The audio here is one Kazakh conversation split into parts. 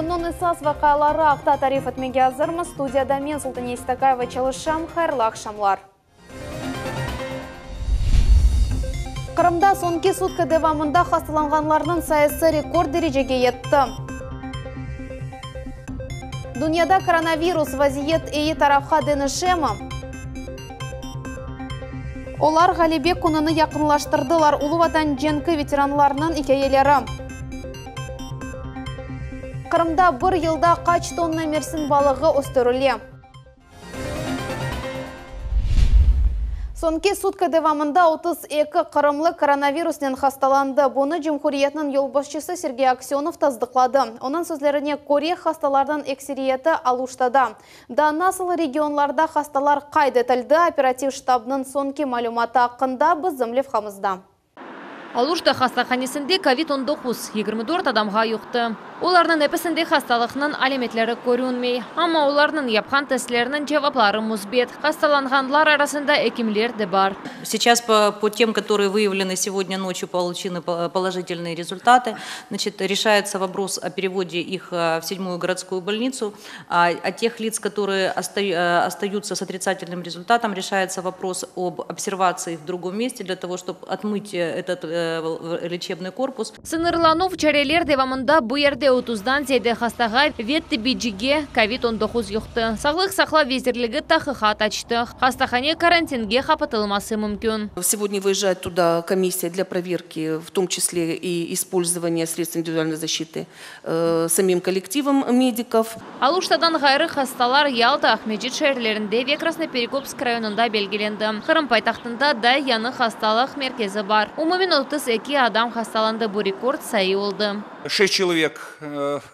Күннің ысас вақалары ақта тариф етмеге азырмыз. Студияда мен Султан Истакаева çalışам. Хайырлы ақшамлар. Қырымда соңғы сутка девамында хасталанғанларының сайысы рекорд дәрежеге етті. Дүнияда коронавирус вазиет эйі тарафқа денішемі. Олар Ғалибек күніні яқынлаштырдылар. Улы ватан женкі ветеранларының икеелері. Қырымда бір елда қач тонна мерсін балығы өстірілі. Соңғы сутка девамында 32 қырымлы коронавируснен хасталанды. Бұны Жумхуриетінің елбасшысы Сергей Аксенов таздықлады. Оның сөзлеріне көре хасталардан эксериеті алуштада. Да насыл регионларда хасталар қайды тілді оператив штабының соңғы малюматы ақында біз зімлев қамызда. Алушта хастаханесінде COVID-19 24 адамға юқты. Оларның әпісінде хасталықның алеметлері көрінмей. Ама оларның япқан тестлерінің жаваплары музбет. Хасталанғанлар арасында экимлер де бар. Сейчас по тем, которые выявлены сегодня ночью, получены положительные результаты. Значит, решается вопрос о переводе их в 7-ю городскую больницу. А тех лиц, которые остаются с отрицательным результатом, решается вопрос об обсервации в другом месте для того, чтобы отмыть этот лечебный корпус. Сынырланув чарелер девамында bu yerde 30-дан зейді хастаға ветті биджиге COVID-19 юқты. Сағлық сақла везірлігі тақықат açты. Хастахане карантинге қапатылмасы мүмкін. Сегодня выезжает туда комиссия для проверки, в том числе и использования средств индивидуальной защиты самим коллективом медиков. Алуштадан ғайры хасталар Ялта Ахмеджит шәрлерінде ве Красноперекопск районында белгіленді. Қырым пайтақтында да яны хасталық меркезі бар. Умумен 32 адам хасталанды, бұл рекорд сайы олды. 6 человек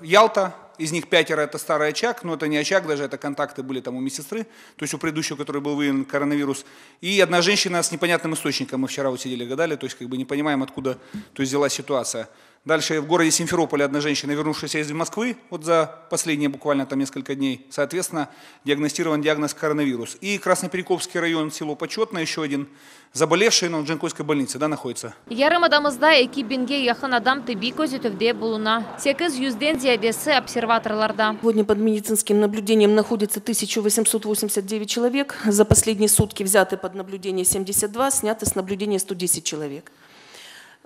Ялта, из них 5 это старый очаг, но это не очаг, даже это контакты были там у медсестры, то есть у предыдущего, который был выявлен коронавирус. И одна женщина с непонятным источником, мы вчера вот сидели гадали, то есть как бы не понимаем, откуда то есть взялась ситуация. Дальше в городе Симферополе одна женщина, вернувшаяся из Москвы, вот за последние буквально там несколько дней, соответственно, диагностирован диагноз коронавирус. И Красноперекопский район, село Почетное, еще один заболевший, но в Джанкойской больнице, да, находится. Ярым адамызда 2000-ге яқын адам тіби көзетівде болуна. 800-ден зиядесі обсерваторларда. Сегодня под медицинским наблюдением находится 1889 человек. За последние сутки взяты под наблюдение 72, сняты с наблюдения 110 человек.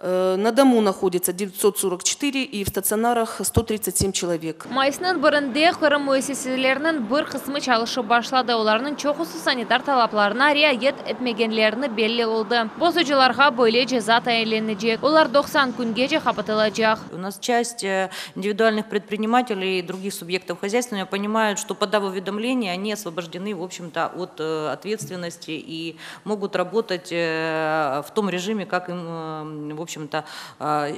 На дому находится 944 и в стационарах 137 человек. Майсының бірінде Қырым өсеселерінің бір қысмы чалышы башлады. Оларының чоқысы санитар талапларына riayet etмегенлеріні белі олды. Босыжыларға бөле жаза тайынленecek. Олар 90 күнгеже қапатылacak. У нас часть индивидуальных предпринимателей и других субъектов хозяйствования понимают, что подав уведомления, они освобождены, в общем-то, от ответственности и могут работать в том режиме, как им, в общем-то,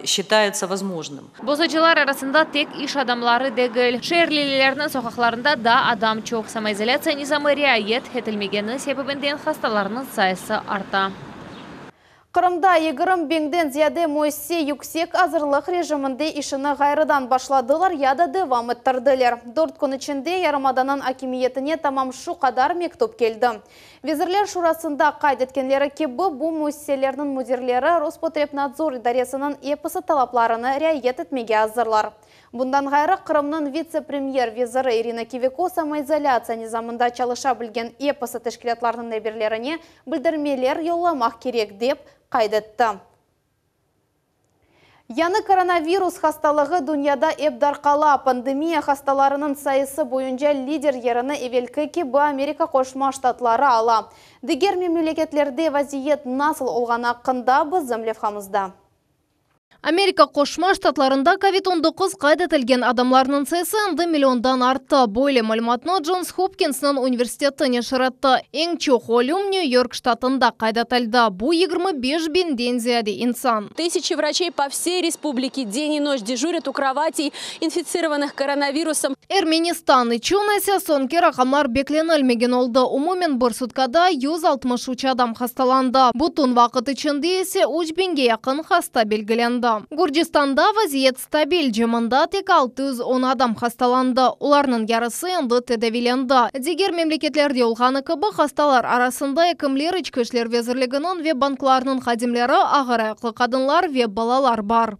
считается возможным. Бозачылар арасында тек иш адамлары дегіл. Шерлилерінің соқақларында да адам çok. Самоизоляция низамы riayet етілмегені себебінден хасталарының сайысы арта. Қырымда 20 беңден зияде мойсе юксек азырлық режимінде ішіні ғайрыдан башладылар, яда девам еттірділер. 4 күн ішінде ярымаданын акимиетіне тамам шу қадар мектоп келді. Везірлер шурасында қайдеткенлері кебі бұл мойселерінің мүдерлері Роспотребнадзор идаресінің епісі талапларыны riayet етмеге азырлар. Бұндан ғайры Қырымның вице-премьер везірі Ирина Кивико самоизоляция низамында чалыша білген епісі тәшкілетларының нәберлеріне білдірмелер йолламақ керек деп қайдетті. Яны коронавирус хасталығы дүнияда эбдарқала. Пандемия хасталарының сайысы бойынша лидер еріні евелкі кебі Америка Қошма Штатлары ала. Дегер мемлекетлерде вазиет насыл олған ақында біз зімлев қамызда. Америка Қошма Штатларында COVID-19 қайдетілген адамларының sayısı 10 миллиондан артты. Бойле мәліматны Джонс Хопкинсның университеті нешіратты. Ең чоқ өлім Нью-Йорк штатында қайдетілді. Бұл 25 бенден зияде инсан. Тысячи врачей по всей республике день и ночь дежурят у кроватей инфицированных коронавирусом. Эрменистан ичунесе соңғы рақамлар бекленілмеген олды. Умумен бір суткада 163 адам хасталанды. Бұтын вақыт ішінде есе 3000-ге яқын хаста белгіленді. Гурджистанда вазиет стабиль, жемында тек 610 адам хасталанды. Оларның ярысы енді тедевиленді. Дегер мемлекетлерде олғаны кібі хасталар арасында екімлер ішкі ішлер везірлігінің ве банкларының қадимлері ағыр аяқлы қадынлар ве балалар бар.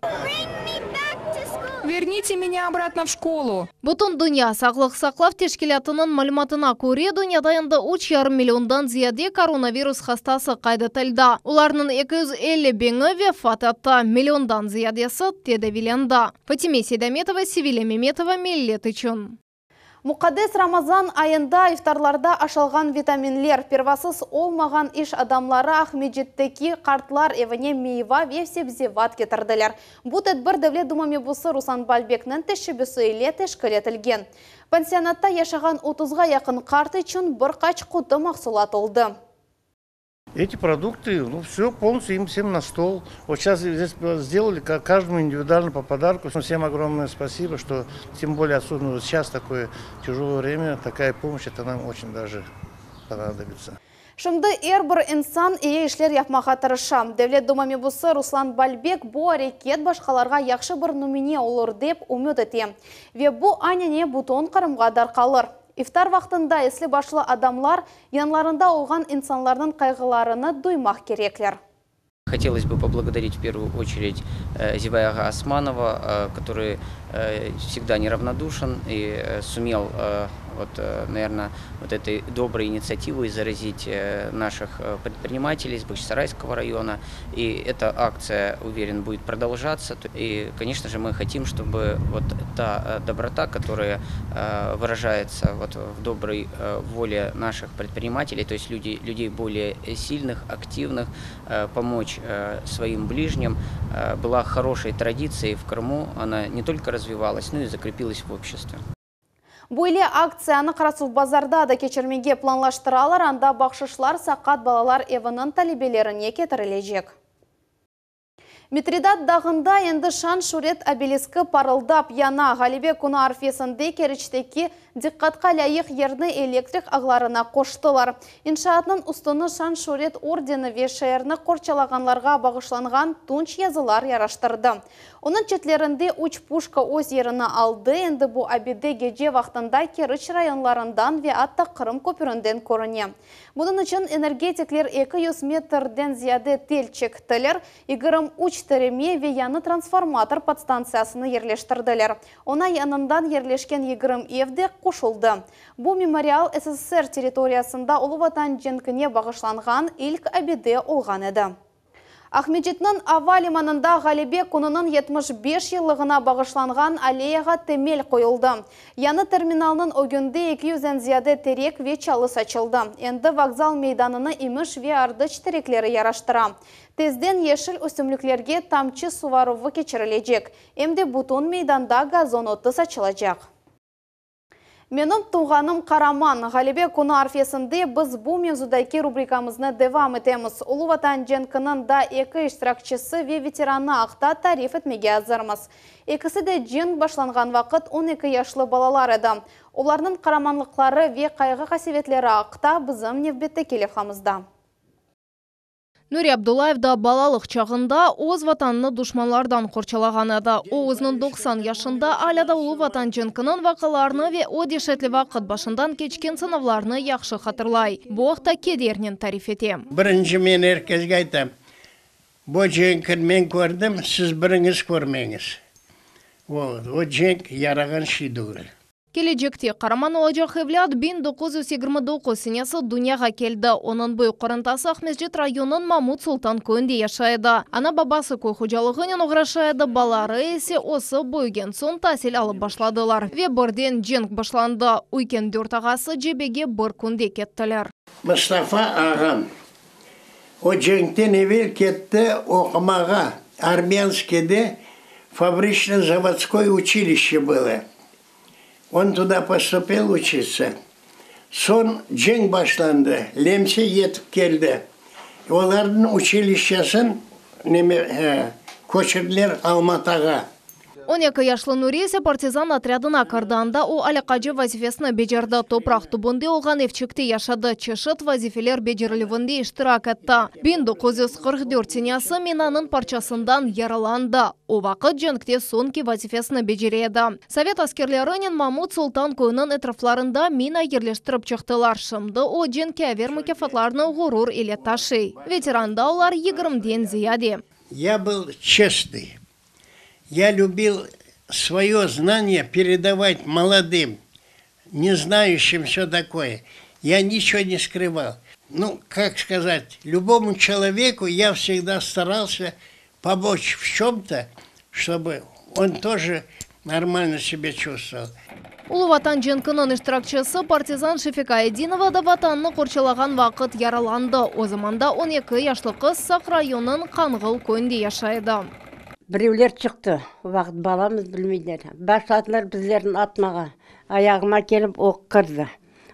Верните меня обратно в школу. Бутун Дуня саклык саклав тешкилатынын малыматына көре дөньяда енді 3,5 миллиондан зияде коронавирус хастасы кайдытылды. Уларнын 250 беңі вефат атты, миллиондан зиядесі тедевиленді. Фатиме Седаметова, Севиля Меметова, Миллет үчүн. Мукаддес Рамазан айында ифтарларда ашалған витаминлер первасыз олмаған иш адамлары Ахмеджеттеки картлар евіне мейва вевсебзеват кетірділер. Бұд әдбір Дәвлет Думами бұсы Руслан Бальбекнің тәшібісі иле тәшкілетілген. Пансионатта яшаған 30-ға яқын қарт үшін бір қач құты мақсулат олды. Эти продукты, все полностью им всем на стол. Вот сейчас здесь сделали каждому индивидуально по подарку. Всем огромное спасибо, что тем более особенно вот сейчас такое тяжелое время, такая помощь, это нам очень даже понадобится. Шымды әрбір инсан ие ішлер япмаға тырыша. Дәвлет Думами бұсы Руслан Бальбек бұ әрекет башқаларға яқшы бір нумине олыр деп үміт ете. Ве бұ анене бутон қарымға дар қалыр. Ифтар вақтында еслі башлы адамлар янларында олған инсанлардың қайғыларыны дуймақ кереклер. Хотелось бы поблагодарить в первую очередь Зибаяга Османова, который всегда неравнодушен и сумел, наверное, этой доброй инициативой заразить наших предпринимателей из Бахчисарайского района. И эта акция, уверен, будет продолжаться. И, конечно же, мы хотим, чтобы вот та доброта, которая выражается в доброй воле наших предпринимателей, то есть людей более сильных, активных, помочь своим ближним, была хорошей традицией в Крыму. Она не только развивалась, но и закрепилась в обществе. Бұйле акцияны Қарасу базарда да кечірмеге планлаштыралар, анда бақшышлар сақат балалар евінің талебелеріне кетірілежек. Митридат дағында енді шан шурет обелискі парылдап яна Ғалибе күні арфесінде керіштекі диққатқа лайық ерні электрик ағларына қоштылар. Иншаатның ұстыны шан шурет ордені вешерні қорчалағанларға бағышланған тунч язылар яраштырды. Оның четлерінде үч пушка өз еріні алды, енді бұл абиде геже вақтында керіч районларындан ве атты Қырым көпірінден көріне. Бұның үшін энергетиклер 200 метрден зияде тел чектілер, игірім үч тереме ве яны трансформатор подстанциясыны ерлештірділер. Она янынан ерлешкен игірім евде қошылды. Бұл мемориал СССР территориясында Улы Ватан женкіне бағышланған ilk абиде олған еді. Ахмеджетнің авалиманында Ғалибе күнінің 75 жылығына бағышланған аллеяға темел қойылды. Яны терминалының өгінде 200-ден зияде терек ве чалыс açılды. Енді вокзал мейданыны иміш ве ардыч тереклері яраштыра. Тезден ешіл өсімліклерге тамчы суваруы кечірілежек. Емде бутон мейданда газон оты сачылacak. Менің туғаным Қараман. Ғалибе күні арфесінде біз бұл мевзудайки рубрикамызны девам етеміз. Улы Ватан женкінің да 2 іштіракчысы ве ветераны ақта тариф етмеге азырмыз. Екісі де жен башланған вақыт 12 яшлы балалар еді. Оларының қараманлықлары ве қайғы қасиветлері ақта бізім невбетті келефамызда. Нури Абдулаев да балалық чағында оз ватанны душманлардан қорчалаған еді. О өзінің 90 яшында аляда Улы Ватан женкінің вақыларыны ве о дешетлі вақыт башындан кечкен сынавларыны яқшы қатырлай. Бұақта кедернен тариф етем. Бірінші мен әркезге айтам. Бұл женкін мен көрдім, сіз біріңіз көрмеңіз. О женк яраған шидуғыл. Кележекте Қараман Олажақ Евлят 1929 сенесі дүнияға келді. Оның бұй қорынтасы Ахмеджет районын Мамут Султан көнде яшайды. Ана бабасы көй құжалығынен оғырашайды, балары есе осы бұйген сон тәсіл алып башладылар. Ве бірден женк башланды. Уйкен дөрт ағасы жебеге бір күнде кеттілер. Мұстафа ағам, о женктен евел кетті оқымаға. Армянскеде фабрично-заводское училище было. Он туда поступил учиться. Сон жен башланды, лемсе етіп келді. Олардың училищасын көшірлер Алматаға. 12 яшлы Нуресе партизан отрядына карданда о алякажы вазифесіні бежерді. Топрақ тұбынды олған евчікті яшады. Чешыт вазифелер бежерлівінде іштірак етті. 1944 сенесі минаның парчасындан яраланды. О вақыт женкте сонки вазифесіні бежереді. Совет аскерлерінен Мамут Султан көйінің этрафларында мина ерлештіріп чықтылар. Шымды о женке әвер мүкефатларыны ғурур иле ташы. Ветеранда олар 20-ден зияде. Я был честный. Я любил свое знание передавать молодым, не знающим, что такое. Я ничего не скрывал. Ну, как сказать, любому человеку я всегда старался помочь в чем-то, чтобы он тоже нормально себя чувствовал. Улы ватан жеңкінің іштіракчысы партизан Шефика Эдинова да ватанны қорчалаған вақыт яраланды. О заманда 12 яшлы қыз Сақ районын Қанғыл көнде яшайды. Біреулер шықты, вақыт баламыз білмейдер. Башладылар біздерін атмаға, аяғыма келіп оқ кірді.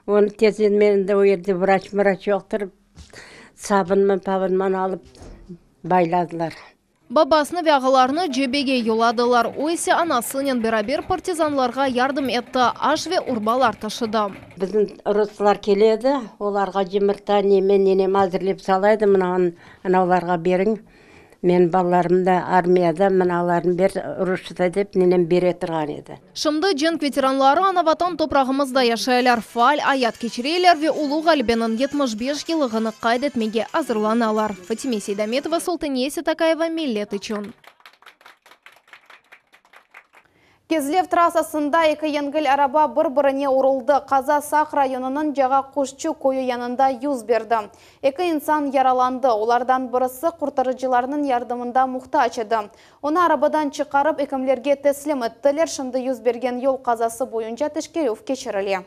Оны тезен менде о ерде врач жоқтырып, сабынман алып байладылар. Бабасыны вяғыларны жебеге юладылар. Ойсе анасынен берабер партизанларға ярдым етті, аш ве урбалар ташыды. Біздің ұрысылар келеді, оларға жемірта ненем әзірлеп салайды, оларға берің. Мен балаларымда армияда мыналарын бер ұрышыда деп ненем бере тұрған еді. Шымды женк ветеранлары анаватан топрағымызда яшайлар, фаль, аят кечірейлер ве улу ғалбенін 75 елығыны қайдетмеге азырланалар. Фатиме Сейдаметова, Солтанеси Такаева, Миллет үшін. Кезлев трассасында екі енгіл араба бір-біріне урылды. Қаза Сақ районының жаға Қушчу койы янында юз берді. Екі инсан яраланды. Олардан бірісі құртарыcılarının ярдымында мұқтаж еді. Оны арабадан чықарып, екімлерге теслим еттілер. Шынды юз берген yol қазасы бойынша тішкерев кешірілі.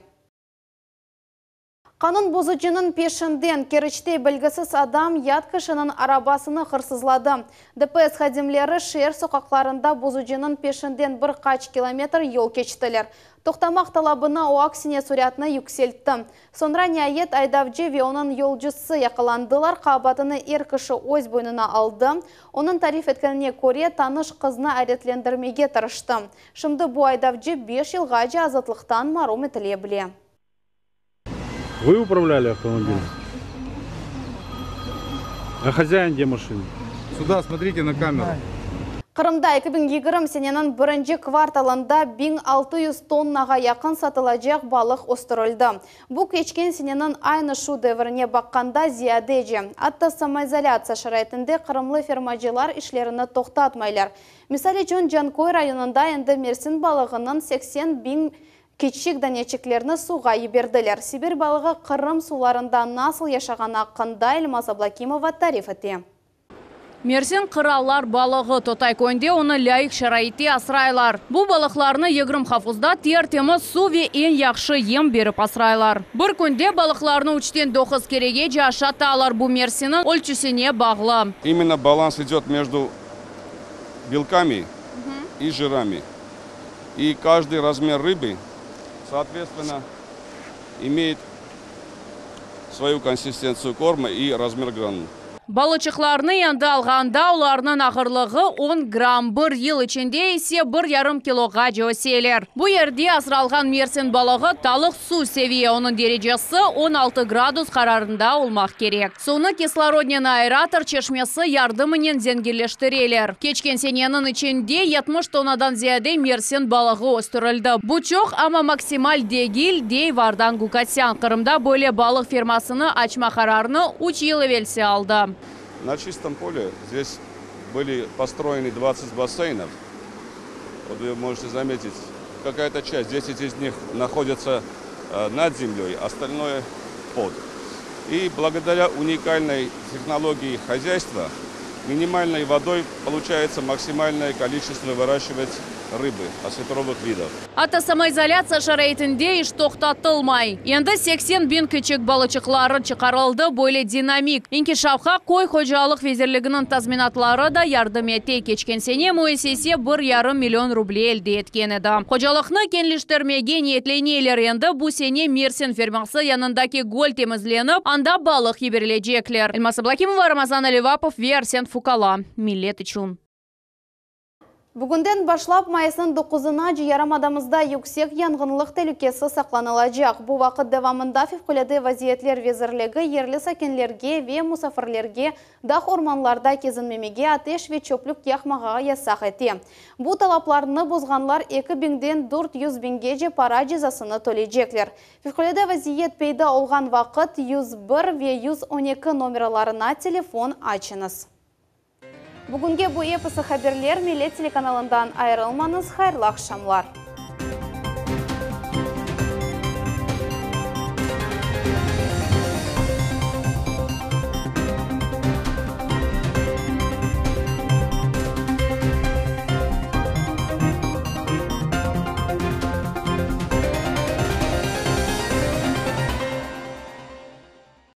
Қанун бұзучының пешінден керіштей білгісіз адам ят кішінің арабасыны қырсызлады. ДПС хадимлері шер соқақларында бұзучының пешінден бір қач километр yol кечтілер. Тоқтамақ талабына оаксине сүрятны юкселтті. Сонра ниет айдавжы ве оның yolcuсы яқыландылар, қабатыны ер кіші өз бойнына алды. Оның тариф еткеніне көре таныш қызны әретлендірмеге тырышты. Шымды бұ айдавжы 5 жылға азатлықтан марум етіле біле. Вы управляли автомобилем? А хозяин где машины? Сюда смотрите на камеру. Қырымда 2020 сененің бірінші кварталында 1600 тоннаға яқын сатылacak балық остырылды. Бұл кечкен сененің айны шу дәвіріне баққанда зиядеже. Атты самоизоляция шарайтында қырымлы фермачылар ішлеріні тоқтатмайлар. Мисали жон Жанкой районында енді мерсін балығының 80.000 кечік дәнечіклеріні суға еберділер. Сибир балығы Қырым суларында насыл яшаған ақында Эльмаз Аблакимова тариф етті. Мерсен қыралар балығы тотай көнде оны лайық шарайты асырайлар. Бұл балықларны егрім хафузда тертемі су ве ең яқшы ем беріп асырайлар. Бір көнде балықларны 3-9 кереге жашаталар. Бұл мерсенің өлчісіне бағлы. Именно баланс идет между белками и жирами. И каждый размер рыбы, соответственно, имеет свою консистенцию корма и размер гранул. Балычықларны енді алғанда оларының ағырлығы 10 грамм, бір ел ішінде есе 1,5 килоға жөселер. Бұл ерде асыралған мерсен балығы талық су севие, оның дережесі 16 градус қарарында олмақ керек. Соны кислороднен аэратор чешмесі ярдымынен зенгелештірелер. Кечкен сененің ішінде 70 тоннадан зияде мерсен балығы остырылды. Бұл чоқ, ама максималь дегил дей вардан гукатсян. Қырымда бөле балық фермасыны ачма қарарыны 3 ел велсе алды. На чистом поле здесь были построены 20 бассейнов. Вот вы можете заметить, какая-то часть, 10 из них находятся над землей, остальное под. И благодаря уникальной технологии хозяйства, минимальной водой получается максимальное количество выращивать рыбы, осетровых видов. Ата самоизоляция шарайтынде еш тоқтатылмай. Енді 80.000 küçük балычықлары чықарылды бойлы динамик. Инкишафқа қой қожалық везерлігінің тазминатлары да ярдым етте. Кечкен сене мойсесе 1,5 миллион рублей елді еткен еді. Қожалықны кенліштермеге ниетленелер енді бұл сене Мерсен фермасы янындаки гол темізленіп, анда балық еберлежеклер. Эльмаз Аблакимова, Рамазан Аливапов, Арсен Фукала. Миллет үшін. Бүгінден башлап майысын 9-на ярамадамызда yüksek янгынлық тәлікесі сақланылacak. Бұл вақыт давамында февкуледе вазиетлер везірлігі ерлі сәкенлерге ве мұсафірлерге дақ орманларда кезінмемеге атеш ве чөплік яқмаға ясақ еті. Бұл талапларыны бұзғанлар 2.000-ден 400.000-ге же пара жазасыны төлейджеклер. Февкуледе вазиет пейда олған вақыт 101 ве 112 номерларына телефон ачыңыз. Бүгінге bu эпосы хаберлер Милет телеканалындан айрылмаңыз, хайырлы ақшамлар.